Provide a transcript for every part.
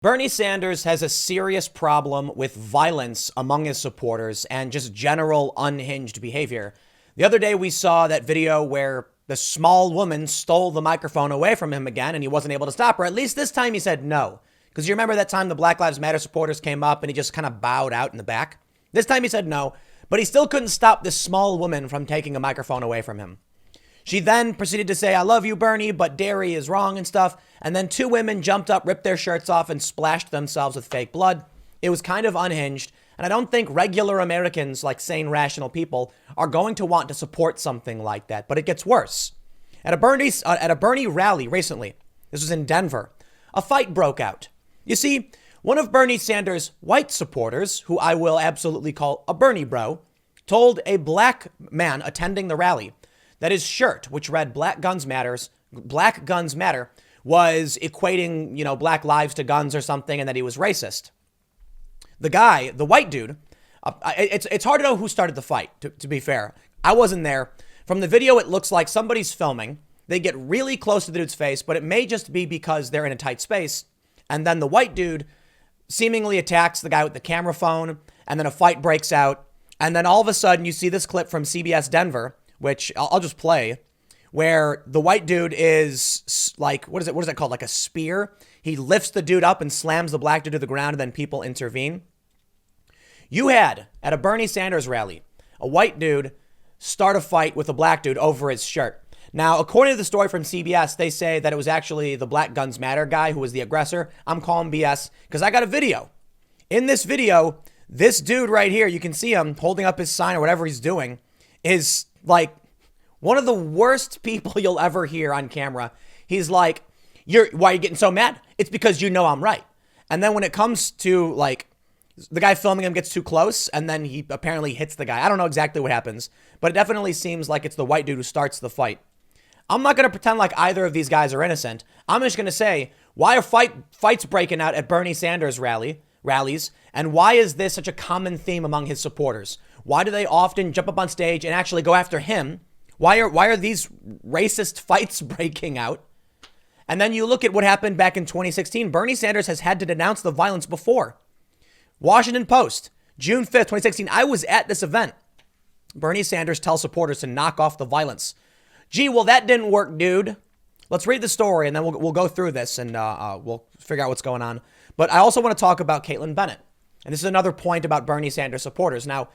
Bernie Sanders has a serious problem with violence among his supporters and just general unhinged behavior. The other day, we saw that video where the small woman stole the microphone away from him again and he wasn't able to stop her. At least this time he said no. Because you remember that time the Black Lives Matter supporters came up and he just kind of bowed out in the back? This time he said no, but he still couldn't stop this small woman from taking a microphone away from him. She then proceeded to say, "I love you, Bernie, but dairy is wrong," and stuff. And then two women jumped up, ripped their shirts off, and splashed themselves with fake blood. It was kind of unhinged. And I don't think regular Americans, like sane, rational people, are going to want to support something like that. But it gets worse. At a Bernie rally recently, this was in Denver, a fight broke out. You see, one of Bernie Sanders' white supporters, who I will absolutely call a Bernie bro, told a black man attending the rally that his shirt, which read Black Guns Matter, was equating, black lives to guns or something, and that he was racist. The guy, the white dude, it's hard to know who started the fight, to be fair. I wasn't there. From the video, it looks like somebody's filming. They get really close to the dude's face, but it may just be because they're in a tight space. And then the white dude seemingly attacks the guy with the camera phone, and then a fight breaks out. And then all of a sudden, you see this clip from CBS Denver, which I'll just play, where the white dude is like, what is it called? Like a spear. He lifts the dude up and slams the black dude to the ground, and then people intervene. You had, at a Bernie Sanders rally, a white dude start a fight with a black dude over his shirt. Now, according to the story from CBS, they say that it was actually the Black Guns Matter guy who was the aggressor. I'm calling BS because I got a video. In this video, this dude right here, you can see him holding up his sign or whatever he's doing, is like one of the worst people you'll ever hear on camera. He's like, why are you getting so mad? It's because you know I'm right. And then when it comes to like the guy filming him gets too close and then he apparently hits the guy. I don't know exactly what happens, but it definitely seems like it's the white dude who starts the fight. I'm not going to pretend like either of these guys are innocent. I'm just going to say, why are fights breaking out at Bernie Sanders rallies? And why is this such a common theme among his supporters? Why do they often jump up on stage and actually go after him? Why are these racist fights breaking out? And then you look at what happened back in 2016. Bernie Sanders has had to denounce the violence before. Washington Post, June 5th, 2016. I was at this event. Bernie Sanders tells supporters to knock off the violence. Gee, well, that didn't work, dude. Let's read the story and then we'll go through this and we'll figure out what's going on. But I also want to talk about Caitlin Bennett. And this is another point about Bernie Sanders supporters. Now,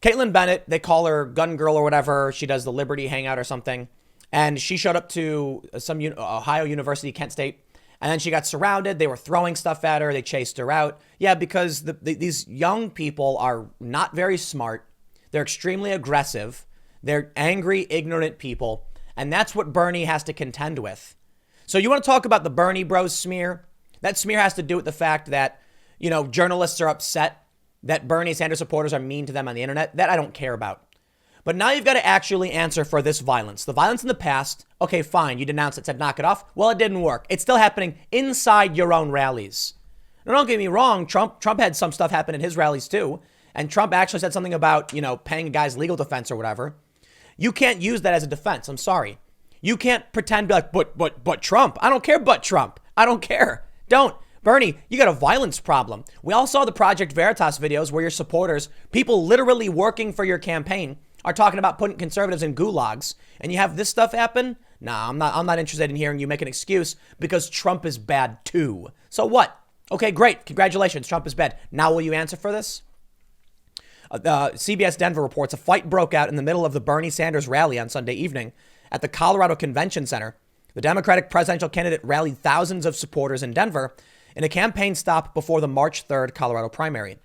Caitlin Bennett, they call her Gun Girl or whatever. She does the Liberty Hangout or something. And she showed up to some Ohio University, Kent State. And then she got surrounded. They were throwing stuff at her. They chased her out. Yeah, because these young people are not very smart. They're extremely aggressive. They're angry, ignorant people. And that's what Bernie has to contend with. So you want to talk about the Bernie Bros smear? That smear has to do with the fact that, journalists are upset that Bernie Sanders supporters are mean to them on the internet. That I don't care about. But now you've got to actually answer for this violence. The violence in the past, okay, fine, you denounced it, said knock it off. Well, it didn't work. It's still happening inside your own rallies. Now, don't get me wrong, Trump had some stuff happen in his rallies too. And Trump actually said something about, paying a guy's legal defense or whatever. You can't use that as a defense. I'm sorry. You can't pretend to be like, but Trump. I don't care, but Trump. I don't care. Don't. Bernie, you got a violence problem. We all saw the Project Veritas videos where your supporters, people literally working for your campaign, are talking about putting conservatives in gulags, and you have this stuff happen? Nah, I'm not interested in hearing you make an excuse because Trump is bad too. So what? Okay, great. Congratulations. Trump is bad. Now will you answer for this? CBS Denver reports a fight broke out in the middle of the Bernie Sanders rally on Sunday evening at the Colorado Convention Center. The Democratic presidential candidate rallied thousands of supporters in Denver in a campaign stop before the March 3rd Colorado primary.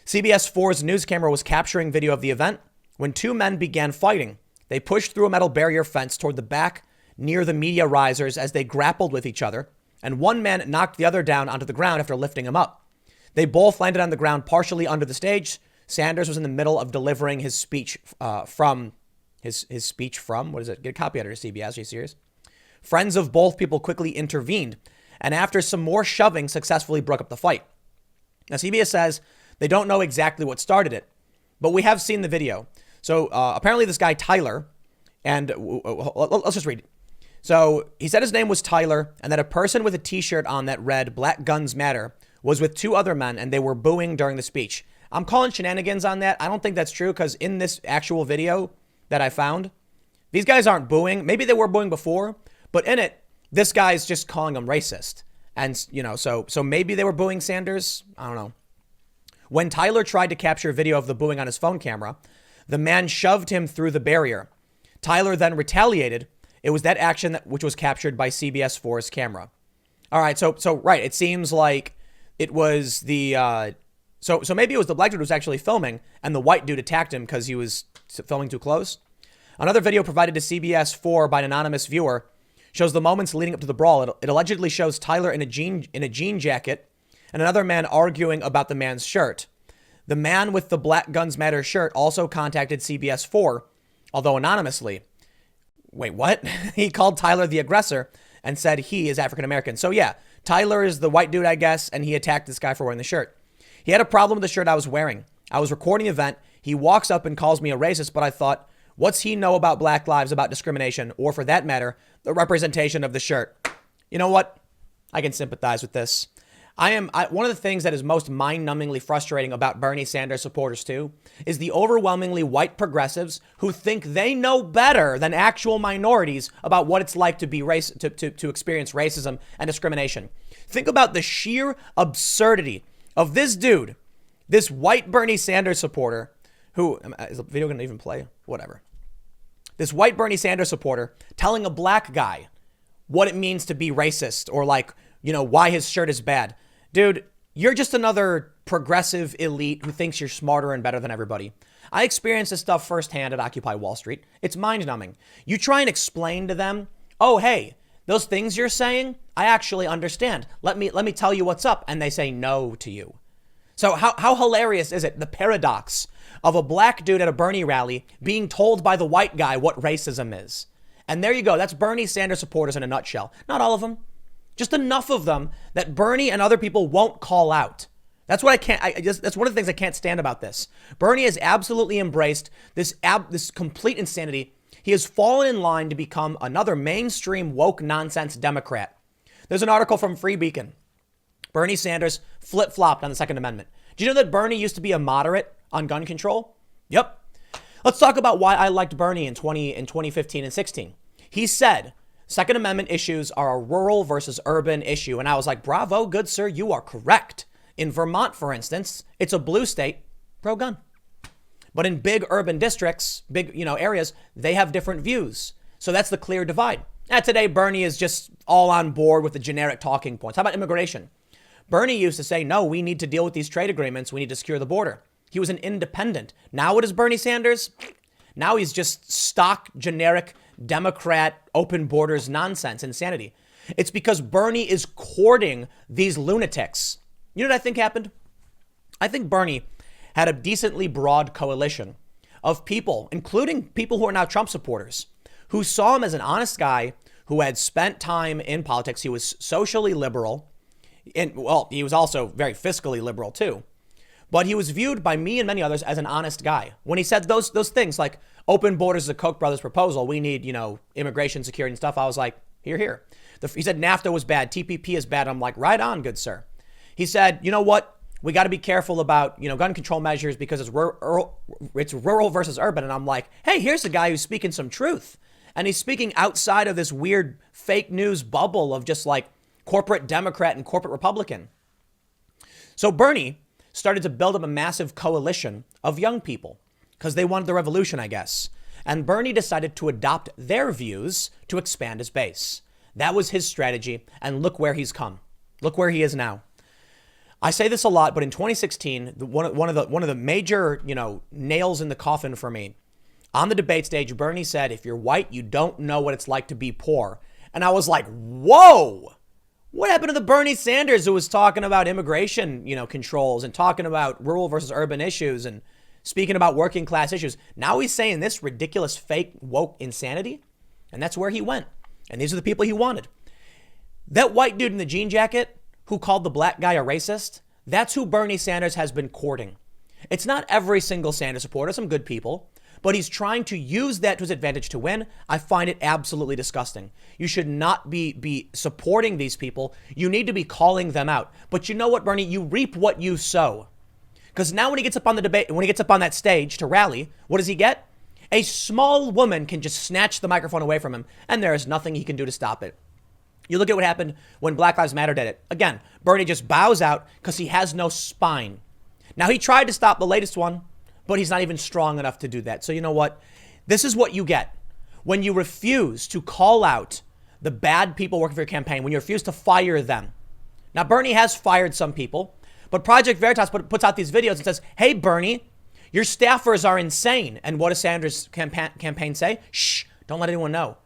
CBS 4's news camera was capturing video of the event when two men began fighting. They pushed through a metal barrier fence toward the back near the media risers as they grappled with each other, and one man knocked the other down onto the ground after lifting him up. They both landed on the ground partially under the stage. Sanders was in the middle of delivering his speech from what is it? Get a copy editor, CBS. Are you serious? Friends of both people quickly intervened, and after some more shoving, successfully broke up the fight. Now, CBS says they don't know exactly what started it, but we have seen the video. So apparently this guy, Tyler, and let's just read it. So he said his name was Tyler and that a person with a t-shirt on that read Black Guns Matter was with two other men and they were booing during the speech. I'm calling shenanigans on that. I don't think that's true because in this actual video that I found, these guys aren't booing. Maybe they were booing before, but in it, this guy's just calling them racist. And, you know, so maybe they were booing Sanders. I don't know. When Tyler tried to capture video of the booing on his phone camera, the man shoved him through the barrier. Tyler then retaliated. It was that action which was captured by CBS 4's camera. All right, so right, it seems like it was the so maybe it was the black dude who was actually filming, and the white dude attacked him because he was filming too close. Another video provided to CBS 4 by an anonymous viewer shows the moments leading up to the brawl. It allegedly shows Tyler in a jean jacket and another man arguing about the man's shirt. The man with the Black Guns Matter shirt also contacted CBS 4, although anonymously. Wait, what? He called Tyler the aggressor and said he is African American. So yeah, Tyler is the white dude, I guess, and he attacked this guy for wearing the shirt. He had a problem with the shirt I was wearing. I was recording an event. He walks up and calls me a racist, but I thought, what's he know about black lives, about discrimination, or for that matter, the representation of the shirt? You know what? I can sympathize with this. One of the things that is most mind-numbingly frustrating about Bernie Sanders supporters too is the overwhelmingly white progressives who think they know better than actual minorities about what it's like to be to experience racism and discrimination. Think about the sheer absurdity of this dude, this white Bernie Sanders supporter who, is the video going to even play? Whatever. This white Bernie Sanders supporter telling a black guy what it means to be racist or like, you know, why his shirt is bad. Dude, you're just another progressive elite who thinks you're smarter and better than everybody. I experienced this stuff firsthand at Occupy Wall Street. It's mind-numbing. You try and explain to them, oh, hey, those things you're saying, I actually understand. Let me tell you what's up. And they say no to you. So how hilarious is it? The paradox of a black dude at a Bernie rally being told by the white guy what racism is. And there you go. That's Bernie Sanders supporters in a nutshell. Not all of them. Just enough of them that Bernie and other people won't call out. That's what that's one of the things I can't stand about this. Bernie has absolutely embraced this complete insanity. He has fallen in line to become another mainstream woke nonsense Democrat. There's an article from Free Beacon. Bernie Sanders flip-flopped on the Second Amendment. Do you know that Bernie used to be a moderate on gun control? Yep. Let's talk about why I liked Bernie in 2015 and 16. He said, Second Amendment issues are a rural versus urban issue. And I was like, bravo, good sir, you are correct. In Vermont, for instance, it's a blue state, pro-gun. But in big urban districts, big, areas, they have different views. So that's the clear divide. Today, Bernie is just all on board with the generic talking points. How about immigration? Bernie used to say, no, we need to deal with these trade agreements. We need to secure the border. He was an independent. Now what is Bernie Sanders? Now he's just stock, generic, Democrat, open borders nonsense, insanity. It's because Bernie is courting these lunatics. You know what I think happened? I think Bernie had a decently broad coalition of people, including people who are now Trump supporters, who saw him as an honest guy who had spent time in politics. He was socially liberal. And, well, he was also very fiscally liberal, too. But he was viewed by me and many others as an honest guy. When he said those things like open borders is a Koch brothers proposal, we need, immigration security and stuff, I was like, here. He said NAFTA was bad, TPP is bad. I'm like, right on, good sir. He said, you know what? We got to be careful about, gun control measures because it's rural versus urban. And I'm like, hey, here's a guy who's speaking some truth. And he's speaking outside of this weird fake news bubble of just like corporate Democrat and corporate Republican. So Bernie started to build up a massive coalition of young people because they wanted the revolution, I guess. And Bernie decided to adopt their views to expand his base. That was his strategy. And look where he's come. Look where he is now. I say this a lot, but in 2016, one of the major, nails in the coffin for me, on the debate stage, Bernie said, if you're white, you don't know what it's like to be poor. And I was like, whoa, what happened to the Bernie Sanders who was talking about immigration, controls and talking about rural versus urban issues and speaking about working class issues? Now he's saying this ridiculous, fake, woke insanity. And that's where he went. And these are the people he wanted. That white dude in the jean jacket who called the black guy a racist, that's who Bernie Sanders has been courting. It's not every single Sanders supporter, some good people, but he's trying to use that to his advantage to win. I find it absolutely disgusting. You should not be supporting these people. You need to be calling them out. But you know what, Bernie? You reap what you sow. Because now when he gets up on the debate, when he gets up on that stage to rally, what does he get? A small woman can just snatch the microphone away from him, and there is nothing he can do to stop it. You look at what happened when Black Lives Matter did it. Again, Bernie just bows out because he has no spine. Now, he tried to stop the latest one, but he's not even strong enough to do that. So you know what? This is what you get when you refuse to call out the bad people working for your campaign, when you refuse to fire them. Now, Bernie has fired some people, but Project Veritas puts out these videos and says, hey, Bernie, your staffers are insane. And what does Sanders' campaign say? Shh, don't let anyone know.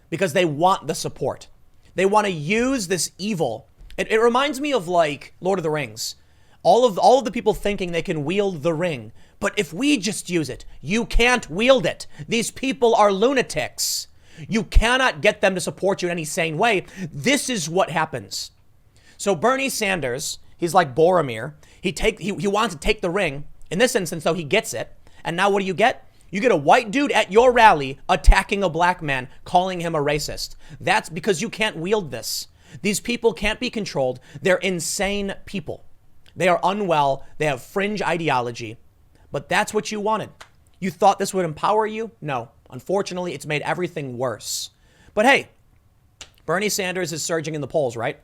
Because they want the support. They want to use this evil. It reminds me of like Lord of the Rings. All of the people thinking they can wield the ring. But if we just use it, you can't wield it. These people are lunatics. You cannot get them to support you in any sane way. This is what happens. So Bernie Sanders, he's like Boromir. He wants to take the ring. In this instance, though, he gets it. And now what do you get? You get a white dude at your rally attacking a black man, calling him a racist. That's because you can't wield this. These people can't be controlled. They're insane people. They are unwell. They have fringe ideology. But that's what you wanted. You thought this would empower you? No. Unfortunately, it's made everything worse. But hey, Bernie Sanders is surging in the polls, right?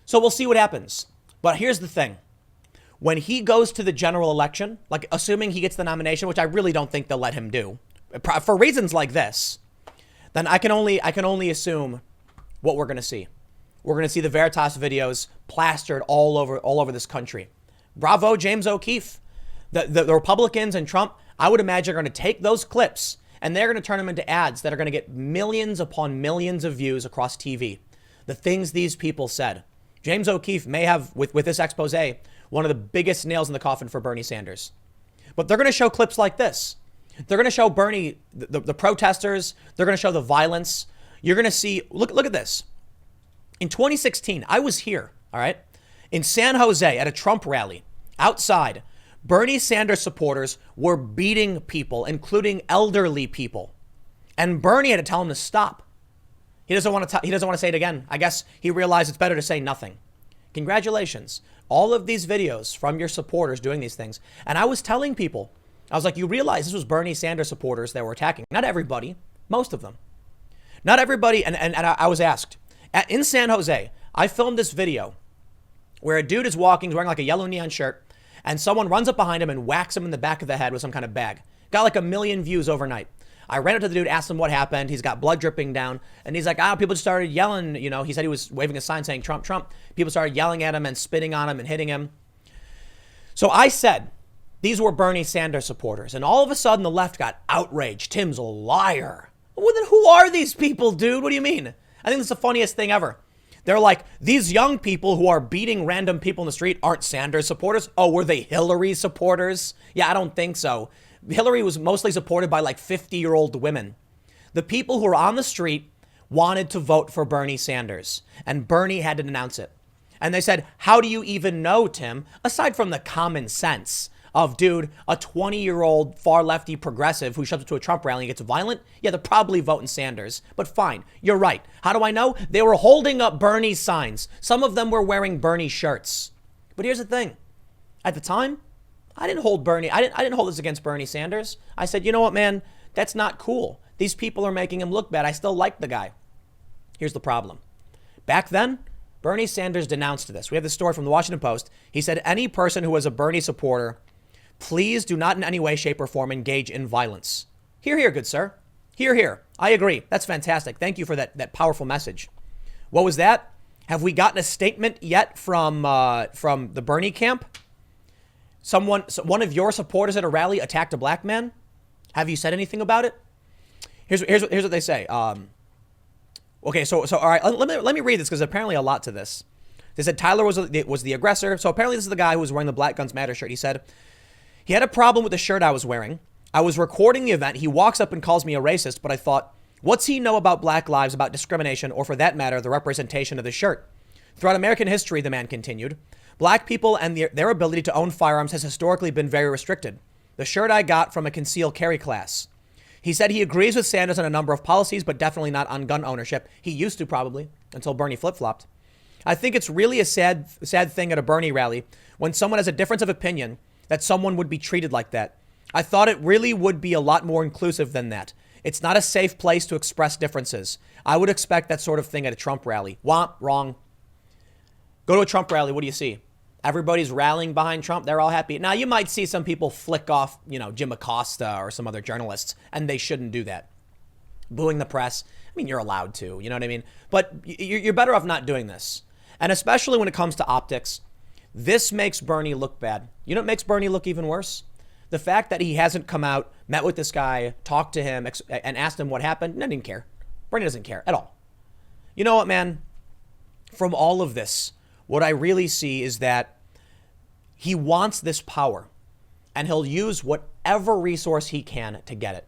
So we'll see what happens. But here's the thing. When he goes to the general election, like assuming he gets the nomination, which I really don't think they'll let him do, for reasons like this, then I can only assume what we're going to see. We're going to see the Veritas videos plastered all over this country. Bravo, James O'Keefe. The Republicans and Trump, I would imagine, are going to take those clips and they're going to turn them into ads that are going to get millions upon millions of views across TV. The things these people said. James O'Keefe may have, with this expose, one of the biggest nails in the coffin for Bernie Sanders. But they're going to show clips like this. They're going to show Bernie, the protesters. They're going to show the violence. You're going to see, look at this. In 2016, I was here, all right, in San Jose at a Trump rally outside. Bernie Sanders supporters were beating people, including elderly people. And Bernie had to tell him to stop. He doesn't want to say it again. I guess he realized it's better to say nothing. Congratulations. All of these videos from your supporters doing these things. And I was telling people, I was like, you realize this was Bernie Sanders supporters that were attacking. Not everybody, most of them. Not everybody. And I was asked, in San Jose, I filmed this video where a dude is walking, wearing like a yellow neon shirt, and someone runs up behind him and whacks him in the back of the head with some kind of bag. Got like 1 million views overnight. I ran up to the dude, asked him what happened. He's got blood dripping down. And he's like, people just started yelling. You know, he said he was waving a sign saying Trump, Trump. People started yelling at him and spitting on him and hitting him. So I said, these were Bernie Sanders supporters. And all of a sudden, the left got outraged. Tim's a liar. Well, then who are these people, dude? What do you mean? I think that's the funniest thing ever. They're like, these young people who are beating random people in the street aren't Sanders supporters. Oh, were they Hillary supporters? Yeah, I don't think so. Hillary was mostly supported by like 50-year-old women. The people who were on the street wanted to vote for Bernie Sanders, and Bernie had to denounce it. And they said, how do you even know, Tim? Aside from the common sense of, dude, a 20-year-old far lefty progressive who shows up to a Trump rally and gets violent, yeah, they're probably voting Sanders. But fine, you're right. How do I know? They were holding up Bernie signs. Some of them were wearing Bernie shirts. But here's the thing. At the time, I didn't hold this against Bernie Sanders. I said, you know what, man? That's not cool. These people are making him look bad. I still like the guy. Here's the problem. Back then, Bernie Sanders denounced this. We have this story from the Washington Post. He said, any person who was a Bernie supporter, please do not in any way, shape, or form engage in violence. Hear, hear, good sir. Hear, hear. I agree. That's fantastic. Thank you for that powerful message. What was that? Have we gotten a statement yet from the Bernie camp? One of your supporters at a rally attacked a black man. Have you said anything about it? Here's what they say. Okay, so all right, let me read this because apparently a lot to this. They said Tyler was the aggressor. So apparently this is the guy who was wearing the Black Guns Matter shirt. He said he had a problem with the shirt I was wearing. I was recording the event. He walks up and calls me a racist, but I thought, what's he know about black lives, about discrimination, or for that matter, the representation of the shirt? Throughout American history, the man continued, black people and their ability to own firearms has historically been very restricted. The shirt I got from a concealed carry class. He said he agrees with Sanders on a number of policies, but definitely not on gun ownership. He used to, probably, until Bernie flip-flopped. I think it's really a sad thing at a Bernie rally when someone has a difference of opinion that someone would be treated like that. I thought it really would be a lot more inclusive than that. It's not a safe place to express differences. I would expect that sort of thing at a Trump rally. Wah, wrong. Go to a Trump rally. What do you see? Everybody's rallying behind Trump. They're all happy. Now, you might see some people flick off, Jim Acosta or some other journalists, and they shouldn't do that. Booing the press. I mean, you're allowed to, you know what I mean? But you're better off not doing this. And especially when it comes to optics, this makes Bernie look bad. You know what makes Bernie look even worse? The fact that he hasn't come out, met with this guy, talked to him, and asked him what happened. No, didn't care. Bernie doesn't care at all. You know what, man? From all of this, what I really see is that he wants this power, and he'll use whatever resource he can to get it.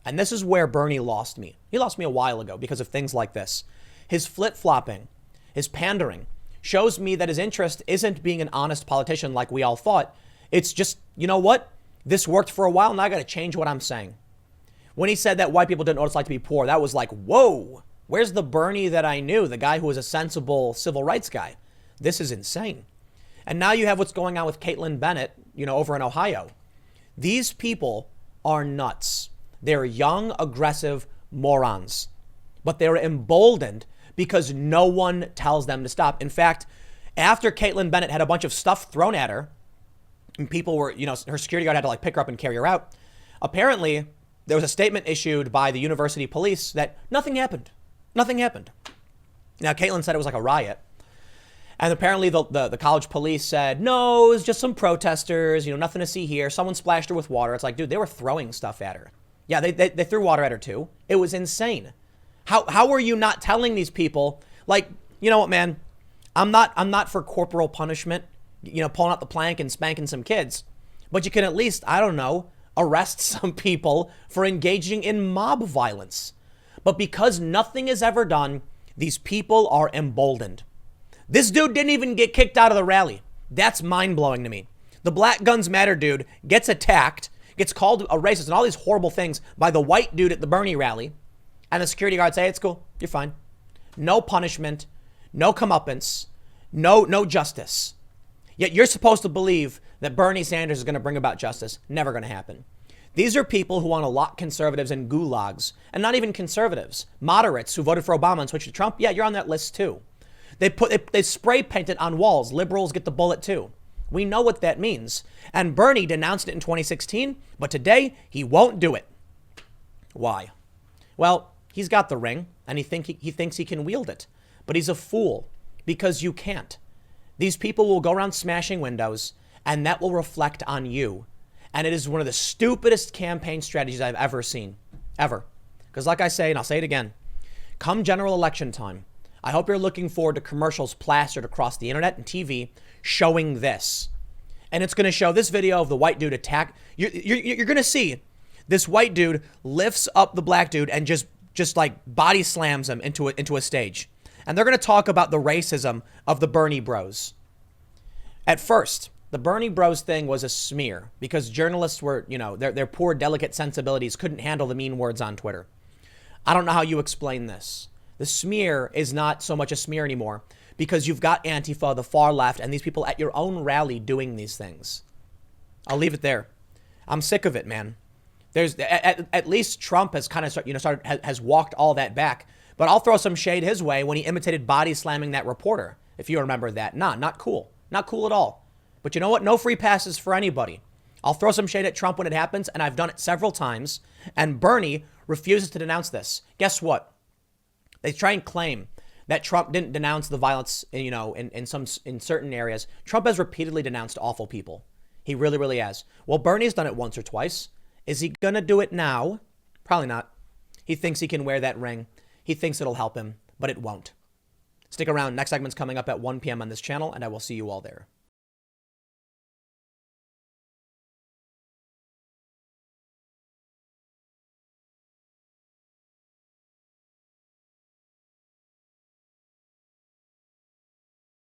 And this is where Bernie lost me. He lost me a while ago because of things like this. His flip-flopping, his pandering, shows me that his interest isn't being an honest politician like we all thought. It's just, you know what? This worked for a while, now I got to change what I'm saying. When he said that white people didn't know what it's like to be poor, that was like, whoa, where's the Bernie that I knew, the guy who was a sensible civil rights guy? This is insane. And now you have what's going on with Caitlin Bennett, over in Ohio. These people are nuts. They're young, aggressive morons. But they're emboldened because no one tells them to stop. In fact, after Caitlin Bennett had a bunch of stuff thrown at her, and people were, her security guard had to pick her up and carry her out. Apparently, there was a statement issued by the university police that nothing happened. Nothing happened. Now, Caitlin said it was like a riot. And apparently the college police said, no, it was just some protesters, nothing to see here. Someone splashed her with water. It's like, dude, they were throwing stuff at her. Yeah, they threw water at her too. It was insane. How are you not telling these people, you know what, man? I'm not for corporal punishment, pulling out the plank and spanking some kids. But you can at least, I don't know, arrest some people for engaging in mob violence. But because nothing is ever done, these people are emboldened. This dude didn't even get kicked out of the rally. That's mind-blowing to me. The Black Guns Matter dude gets attacked, gets called a racist and all these horrible things by the white dude at the Bernie rally. And the security guards say, it's cool, you're fine. No punishment, no comeuppance, no justice. Yet you're supposed to believe that Bernie Sanders is going to bring about justice. Never going to happen. These are people who want to lock conservatives in gulags. And not even conservatives. Moderates who voted for Obama and switched to Trump. Yeah, you're on that list too. They spray paint it on walls. Liberals get the bullet too. We know what that means. And Bernie denounced it in 2016, but today he won't do it. Why? Well, he's got the ring and he thinks he can wield it. But he's a fool because you can't. These people will go around smashing windows and that will reflect on you. And it is one of the stupidest campaign strategies I've ever seen. Ever. Because like I say, and I'll say it again, come general election time, I hope you're looking forward to commercials plastered across the internet and TV showing this. And it's going to show this video of the white dude attack. You're going to see this white dude lifts up the black dude and just body slams him into a stage. And they're going to talk about the racism of the Bernie bros. At first, the Bernie bros thing was a smear because journalists were, their poor, delicate sensibilities couldn't handle the mean words on Twitter. I don't know how you explain this. The smear is not so much a smear anymore because you've got Antifa, the far left, and these people at your own rally doing these things. I'll leave it there. I'm sick of it, man. There's at least Trump has kind of has walked all that back. But I'll throw some shade his way when he imitated body slamming that reporter. If you remember that. Not cool. Not cool at all. But you know what? No free passes for anybody. I'll throw some shade at Trump when it happens, and I've done it several times. And Bernie refuses to denounce this. Guess what? They try and claim that Trump didn't denounce the violence, in certain areas. Trump has repeatedly denounced awful people. He really, really has. Well, Bernie's done it once or twice. Is he going to do it now? Probably not. He thinks he can wear that ring. He thinks it'll help him, but it won't. Stick around. Next segment's coming up at 1 p.m. on this channel, and I will see you all there.